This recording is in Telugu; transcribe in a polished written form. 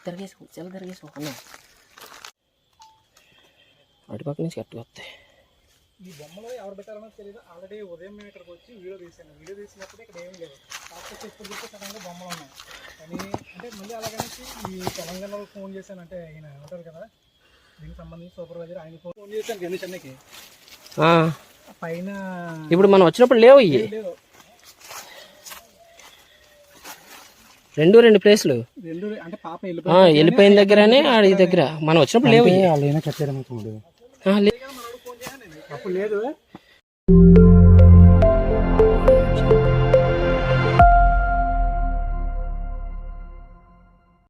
తిరగేసుకో అన్న. అటుపక్క నుంచి కట్టుకు వస్తాయి. ఈ బొమ్మలో ఎవరు పెట్టారనో తెలియదు. ఆల్రెడీ ఉదయం మేము ఇక్కడికి వచ్చి వీడియో తీసాను. వీడియో తీసినప్పుడు ఇక్కడ ఏమీ లేదు. కాకపోతే ఇప్పుడు చూస్తే సడన్గా బొమ్మలు ఉన్నాయి. కానీ అంటే మళ్ళీ అలాగనేసి ఈ తెలంగాణలో ఫోన్ చేశాను. అంటే ఆయన ఉంటారు కదా దీనికి సంబంధించి సూపర్వైజర్, ఆయన ఫోన్ చేశాను గండి చెన్నైకి. పైన ఇప్పుడు మనం వచ్చినప్పుడు లేవు ఇవి లేదు, రెండు ప్లేసులు అంటే పాప వెళ్ళిపోయిన దగ్గరనే ఆడి దగ్గర మనం వచ్చినప్పుడు లేవు. వాళ్ళు కట్టారు అప్పుడు లేదు.